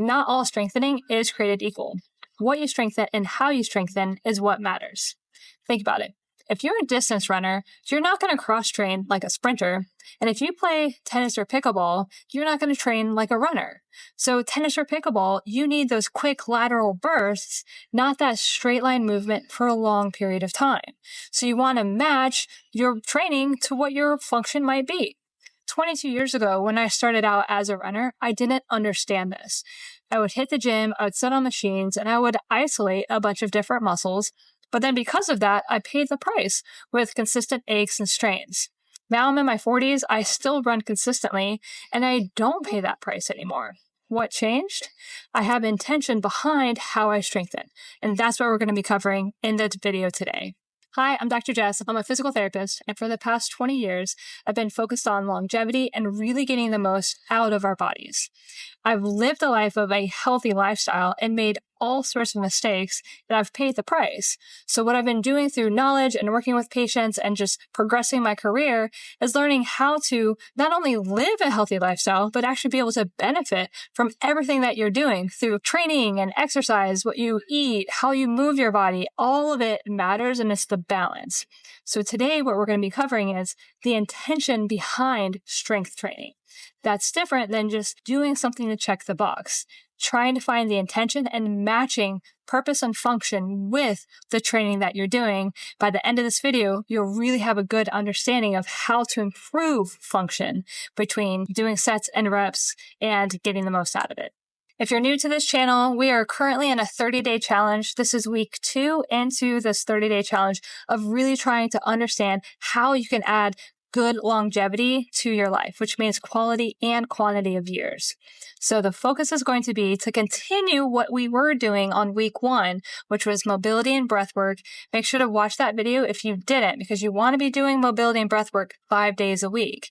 not all strengthening is created equal. What you strengthen and how you strengthen is what matters. Think about it. If you're a distance runner, you're not going to cross-train like a sprinter. And if you play tennis or pickleball, you're not going to train like a runner. So tennis or pickleball, you need those quick lateral bursts, not that straight line movement for a long period of time. So you want to match your training to what your function might be. 22 years ago, when I started out as a runner, I didn't understand this. I would hit the gym, I would sit on machines, and I would isolate a bunch of different muscles. But then because of that, I paid the price with consistent aches and strains. Now I'm in my 40s, I still run consistently, and I don't pay that price anymore. What changed? I have intention behind how I strengthen, and that's what we're going to be covering in this video today. Hi, I'm Dr. Jess. I'm a physical therapist, and for the past 20 years, I've been focused on longevity and really getting the most out of our bodies. I've lived a life of a healthy lifestyle and made all sorts of mistakes, and I've paid the price. So what I've been doing through knowledge and working with patients and just progressing my career is learning how to not only live a healthy lifestyle, but actually be able to benefit from everything that you're doing through training and exercise, what you eat, how you move your body. All of it matters, and it's the balance. So today, what we're going to be covering is the intention behind strength training. That's different than just doing something to check the box. Trying to find the intention and matching purpose and function with the training that you're doing. By the end of this video, you'll really have a good understanding of how to improve function between doing sets and reps and getting the most out of it. If you're new to this channel, we are currently in a 30-day challenge. This is week 2 into this 30-day challenge of really trying to understand how you can add good longevity to your life, which means quality and quantity of years. So the focus is going to be to continue what we were doing on week 1, which was mobility and breath work. Make sure to watch that video if you didn't, because you want to be doing mobility and breath work 5 days a week.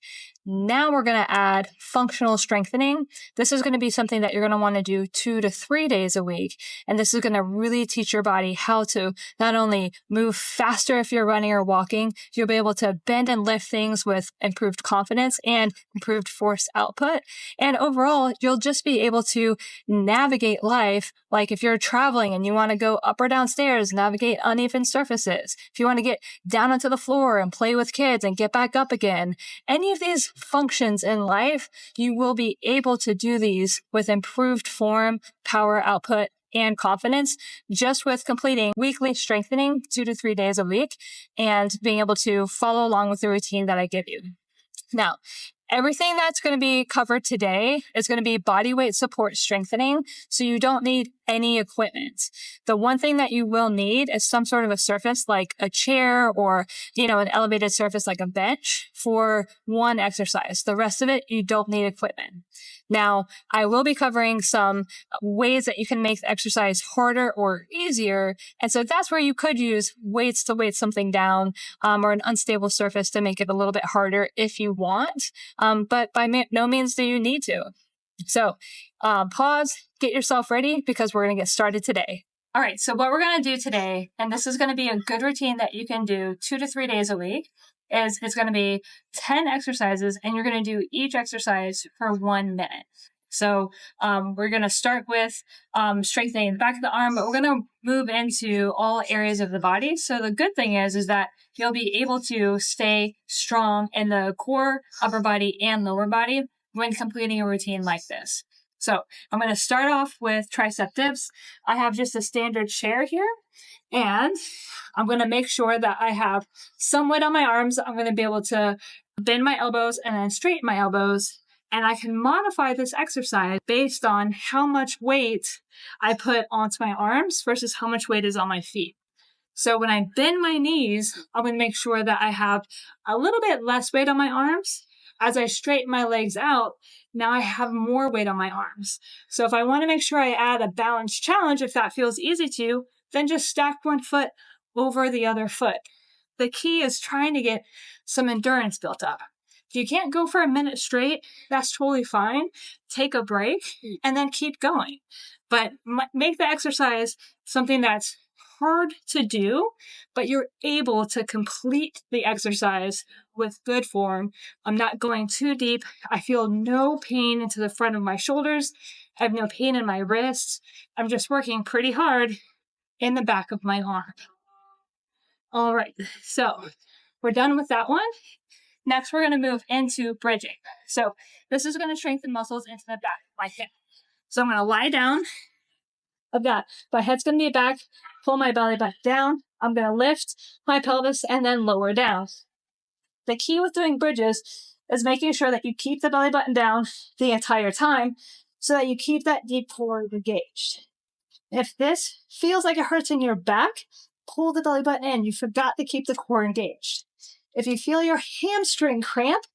Now we're going to add functional strengthening. This is going to be something that you're going to want to do 2 to 3 days a week. And this is going to really teach your body how to not only move faster if you're running or walking, you'll be able to bend and lift things with improved confidence and improved force output. And overall, you'll just be able to navigate life. Like if you're traveling and you want to go up or down stairs, navigate uneven surfaces. If you want to get down onto the floor and play with kids and get back up again, any of these functions in life, you will be able to do these with improved form, power output, and confidence just with completing weekly strengthening 2 to 3 days a week and being able to follow along with the routine that I give you. Now, everything that's going to be covered today is going to be body weight support strengthening, so you don't need any equipment. The one thing that you will need is some sort of a surface like a chair or, an elevated surface like a bench for one exercise. The rest of it, you don't need equipment. Now, I will be covering some ways that you can make the exercise harder or easier. And so that's where you could use weights to weight something down, or an unstable surface to make it a little bit harder if you want. But by no means do you need to. So pause, get yourself ready, because we're going to get started today. All right, so what we're going to do today, and this is going to be a good routine that you can do 2 to 3 days a week, is it's going to be 10 exercises, and you're going to do each exercise for 1 minute. So we're going to start with strengthening the back of the arm, but we're going to move into all areas of the body. So the good thing is that you'll be able to stay strong in the core, upper body, and lower body when completing a routine like this. So I'm going to start off with tricep dips. I have just a standard chair here, and I'm going to make sure that I have some weight on my arms. I'm going to be able to bend my elbows and then straighten my elbows. And I can modify this exercise based on how much weight I put onto my arms versus how much weight is on my feet. So when I bend my knees, I'm going to make sure that I have a little bit less weight on my arms. As I straighten my legs out, now I have more weight on my arms. So if I want to make sure I add a balanced challenge, if that feels easy to you, then just stack one foot over the other foot. The key is trying to get some endurance built up. If you can't go for a minute straight, that's totally fine. Take a break and then keep going. But make the exercise something that's hard to do, but you're able to complete the exercise with good form. I'm not going too deep. I feel no pain into the front of my shoulders, I have no pain in my wrists. I'm just working pretty hard in the back of my arm. All right, so we're done with that one. Next, we're going to move into bridging. So this is going to strengthen muscles into the back of my hip. So I'm going to lie down. I've got my head's going to be back, pull my belly button down. I'm going to lift my pelvis and then lower down. The key with doing bridges is making sure that you keep the belly button down the entire time so that you keep that deep core engaged. If this feels like it hurts in your back, pull the belly button in. You forgot to keep the core engaged. If you feel your hamstring cramp,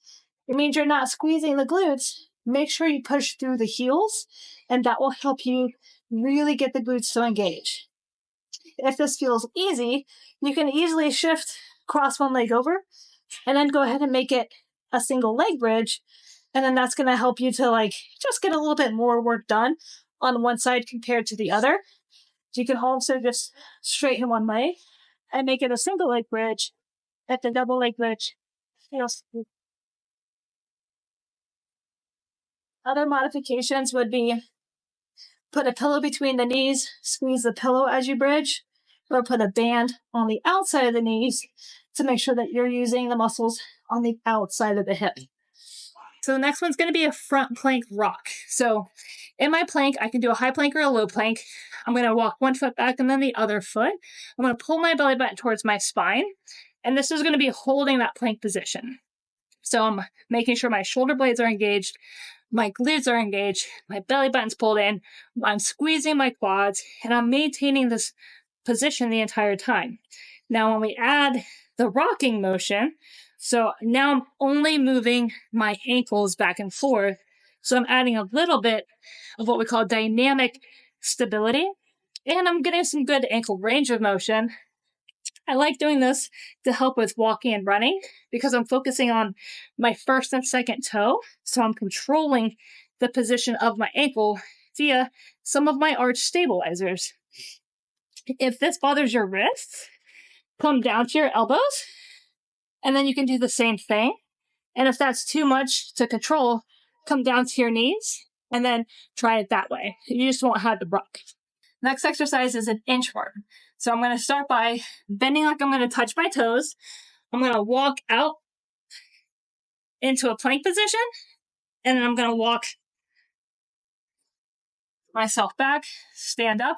it means you're not squeezing the glutes. Make sure you push through the heels, and that will help you really get the glutes to engage. If this feels easy, you can easily shift, cross one leg over, and then go ahead and make it a single leg bridge. And then that's going to help you to just get a little bit more work done on one side compared to the other. You can also just straighten one leg and make it a single leg bridge. At the double leg bridge, other modifications would be put a pillow between the knees, squeeze the pillow as you bridge, or put a band on the outside of the knees to make sure that you're using the muscles on the outside of the hip. So the next one's going to be a front plank rock. So in my plank, I can do a high plank or a low plank. I'm going to walk one foot back and then the other foot. I'm going to pull my belly button towards my spine. And this is going to be holding that plank position. So I'm making sure my shoulder blades are engaged, my glutes are engaged, my belly button's pulled in, I'm squeezing my quads, and I'm maintaining this position the entire time. Now, when we add the rocking motion, so now I'm only moving my ankles back and forth. So I'm adding a little bit of what we call dynamic stability, and I'm getting some good ankle range of motion. I like doing this to help with walking and running because I'm focusing on my first and second toe. So I'm controlling the position of my ankle via some of my arch stabilizers. If this bothers your wrists, come down to your elbows, and then you can do the same thing. And if that's too much to control, come down to your knees and then try it that way. You just won't have the rock. Next exercise is an inchworm. So I'm going to start by bending like I'm going to touch my toes. I'm going to walk out into a plank position, and then I'm going to walk myself back, stand up,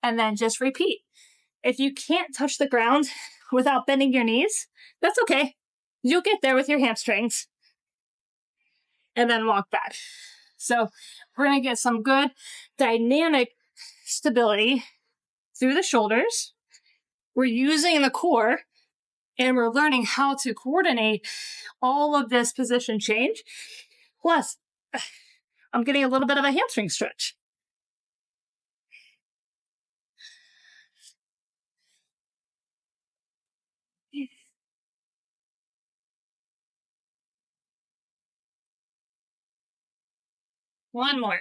and then just repeat. If you can't touch the ground without bending your knees, that's okay. You'll get there with your hamstrings. And then walk back. So we're going to get some good dynamic stability through the shoulders. We're using the core, and we're learning how to coordinate all of this position change. Plus, I'm getting a little bit of a hamstring stretch. One more.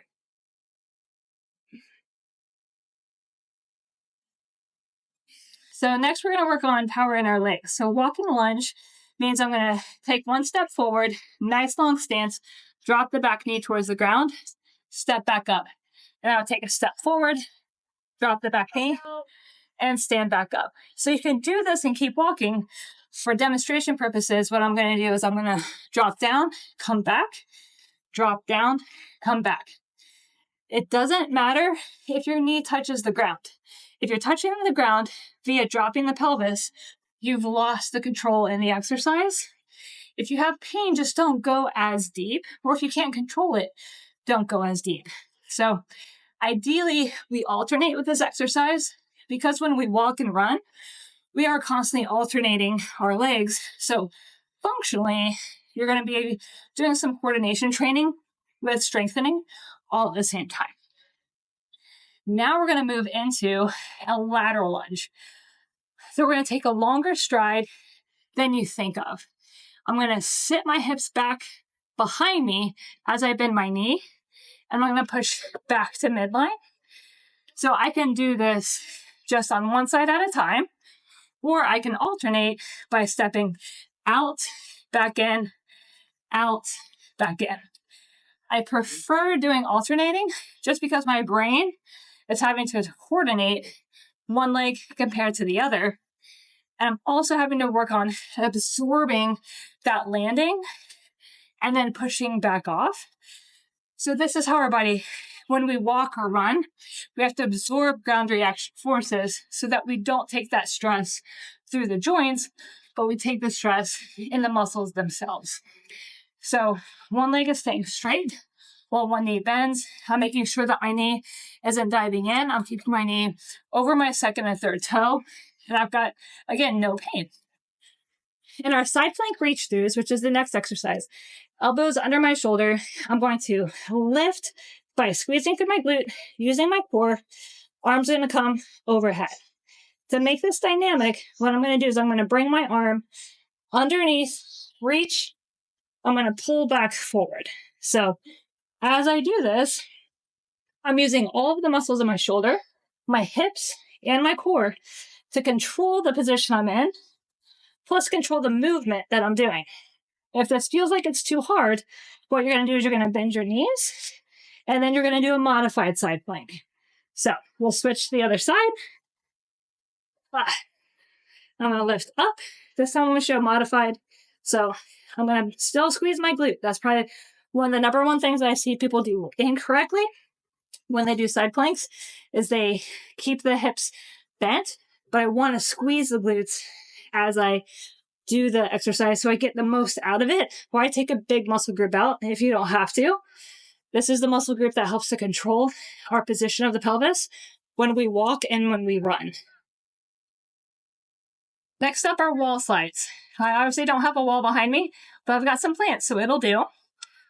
So next we're going to work on power in our legs. So walking lunge means I'm going to take one step forward, nice long stance, drop the back knee towards the ground, step back up. And I'll take a step forward, drop the back knee, and stand back up. So you can do this and keep walking. For demonstration purposes, what I'm going to do is I'm going to drop down, come back, drop down, come back. It doesn't matter if your knee touches the ground. If you're touching the ground via dropping the pelvis, you've lost the control in the exercise. If you have pain, just don't go as deep. Or if you can't control it, don't go as deep. So ideally, we alternate with this exercise because when we walk and run, we are constantly alternating our legs. So functionally, you're going to be doing some coordination training with strengthening all at the same time. Now we're going to move into a lateral lunge. So we're going to take a longer stride than you think of. I'm going to sit my hips back behind me as I bend my knee, and I'm going to push back to midline. So I can do this just on one side at a time, or I can alternate by stepping out, back in, out, back in. I prefer doing alternating just because my brain is having to coordinate one leg compared to the other. And I'm also having to work on absorbing that landing and then pushing back off. So this is how our body, when we walk or run, we have to absorb ground reaction forces so that we don't take that stress through the joints, but we take the stress in the muscles themselves. So one leg is staying straight while one knee bends. I'm making sure that my knee isn't diving in. I'm keeping my knee over my second and third toe. And I've got, again, no pain. In our side plank reach throughs, which is the next exercise, elbows under my shoulder, I'm going to lift by squeezing through my glute, using my core. Arms are going to come overhead. To make this dynamic, what I'm going to do is I'm going to bring my arm underneath, reach. I'm going to pull back forward. So as I do this, I'm using all of the muscles in my shoulder, my hips, and my core to control the position I'm in, plus control the movement that I'm doing. If this feels like it's too hard, what you're going to do is you're going to bend your knees, and then you're going to do a modified side plank. So we'll switch to the other side. I'm going to lift up. This time I'm going to show modified. So I'm going to still squeeze my glute. That's probably one of the number one things that I see people do incorrectly when they do side planks is they keep the hips bent, but I want to squeeze the glutes as I do the exercise so I get the most out of it. Why take a big muscle group out if you don't have to? This is the muscle group that helps to control our position of the pelvis when we walk and when we run. Next up are wall slides. I obviously don't have a wall behind me, but I've got some plants, so it'll do.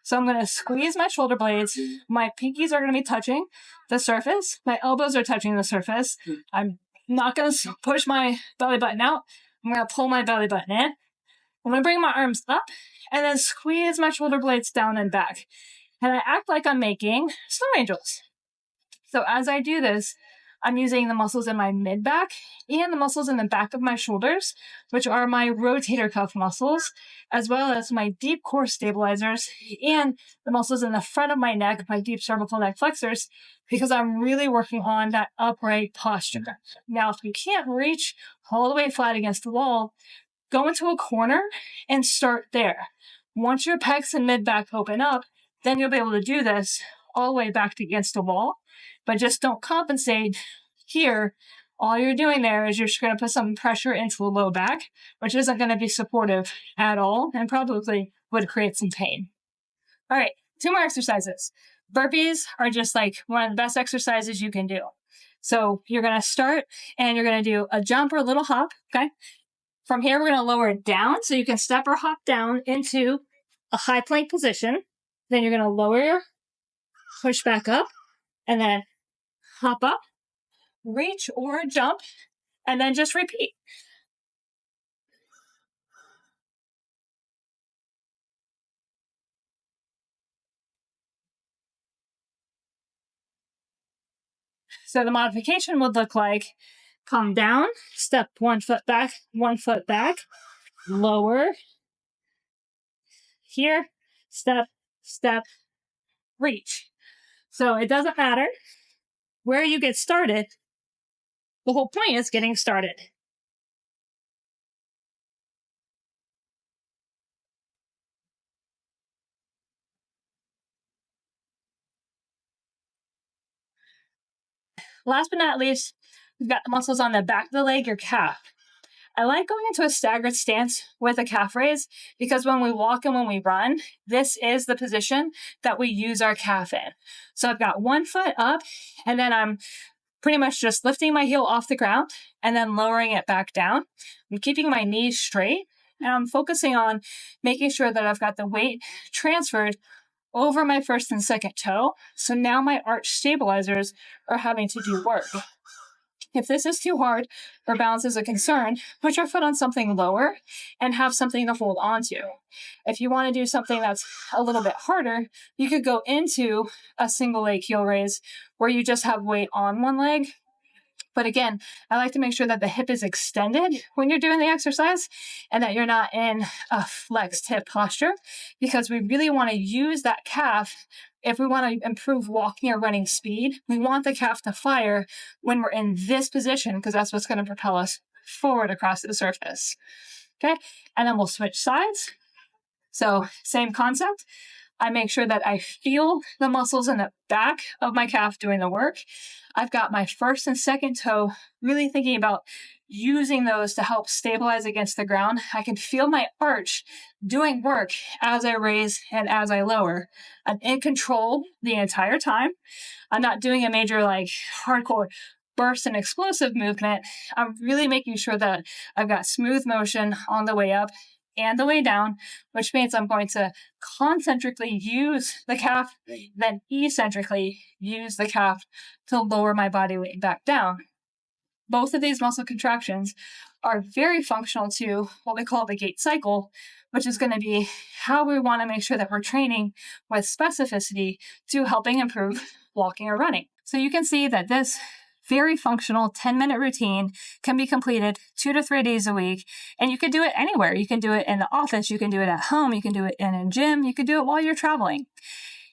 So I'm going to squeeze my shoulder blades. My pinkies are going to be touching the surface. My elbows are touching the surface. I'm not going to push my belly button out. I'm going to pull my belly button in. I'm going to bring my arms up and then squeeze my shoulder blades down and back. And I act like I'm making snow angels. So as I do this, I'm using the muscles in my mid-back and the muscles in the back of my shoulders, which are my rotator cuff muscles, as well as my deep core stabilizers and the muscles in the front of my neck, my deep cervical neck flexors, because I'm really working on that upright posture. Now, if you can't reach all the way flat against the wall, go into a corner and start there. Once your pecs and mid-back open up, then you'll be able to do this all the way back against the wall, but just don't compensate here. All you're doing there is you're just going to put some pressure into the low back, which isn't going to be supportive at all and probably would create some pain. All right, 2 more exercises. Burpees are just like one of the best exercises you can do. So you're going to start and you're going to do a jump or a little hop, okay? From here, we're going to lower it down so you can step or hop down into a high plank position. Then you're going to lower, push back up, and then hop up, reach or jump, and then just repeat. So the modification would look like come down, step 1 foot back, 1 foot back, lower, here, step, step, reach. So it doesn't matter where you get started. The whole point is getting started. Last but not least, we've got the muscles on the back of the leg, your calf. I like going into a staggered stance with a calf raise because when we walk and when we run, this is the position that we use our calf in. So I've got 1 foot up and then I'm pretty much just lifting my heel off the ground and then lowering it back down. I'm keeping my knees straight and I'm focusing on making sure that I've got the weight transferred over my first and second toe. So now my arch stabilizers are having to do work. If this is too hard or balance is a concern, put your foot on something lower and have something to hold on to. If you want to do something that's a little bit harder, you could go into a single leg heel raise where you just have weight on one leg. But again, I like to make sure that the hip is extended when you're doing the exercise and that you're not in a flexed hip posture, because we really want to use that calf. If we want to improve walking or running speed, we want the calf to fire when we're in this position, because that's what's going to propel us forward across the surface. Okay, and then we'll switch sides. So same concept. I make sure that I feel the muscles in the back of my calf doing the work. I've got my first and second toe really thinking about using those to help stabilize against the ground. I can feel my arch doing work as I raise and as I lower. I'm in control the entire time. I'm not doing a major like hardcore burst and explosive movement. I'm really making sure that I've got smooth motion on the way up and the way down, which means I'm going to concentrically use the calf, then eccentrically use the calf to lower my body weight back down. Both of these muscle contractions are very functional to what we call the gait cycle, which is going to be how we want to make sure that we're training with specificity to helping improve walking or running. So you can see that this very functional 10-minute routine can be completed 2 to 3 days a week, and you can do it anywhere. You can do it in the office, you can do it at home, you can do it in a gym, you can do it while you're traveling.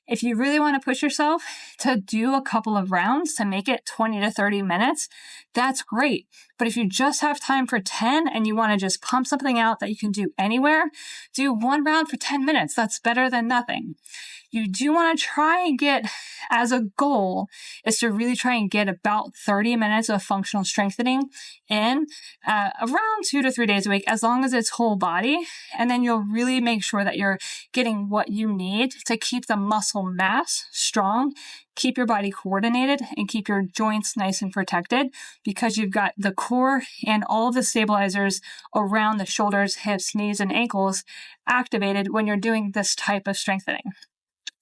If you really want to push yourself to do a couple of rounds to make it 20 to 30 minutes, that's great. But if you just have time for 10 and you want to just pump something out that you can do anywhere, do 1 round for 10 minutes. That's better than nothing. You do want to try and get, as a goal, is to really try and get about 30 minutes of functional strengthening in around 2 to 3 days a week, as long as it's whole body. And then you'll really make sure that you're getting what you need to keep the muscle mass strong, keep your body coordinated, and keep your joints nice and protected, because you've got the core and all of the stabilizers around the shoulders, hips, knees, and ankles activated when you're doing this type of strengthening.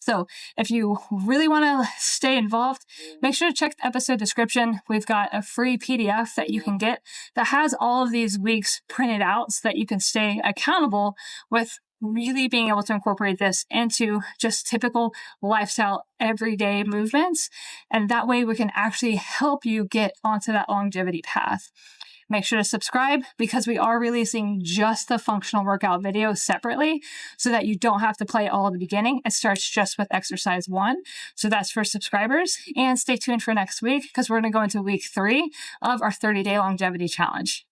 So if you really want to stay involved, make sure to check the episode description. We've got a free PDF that you can get that has all of these weeks printed out so that you can stay accountable with really being able to incorporate this into just typical lifestyle everyday movements. And that way we can actually help you get onto that longevity path. Make sure to subscribe, because we are releasing just the functional workout video separately so that you don't have to play all at the beginning. It starts just with exercise 1. So that's for subscribers. And stay tuned for next week, because we're going to go into week 3 of our 30-day longevity challenge.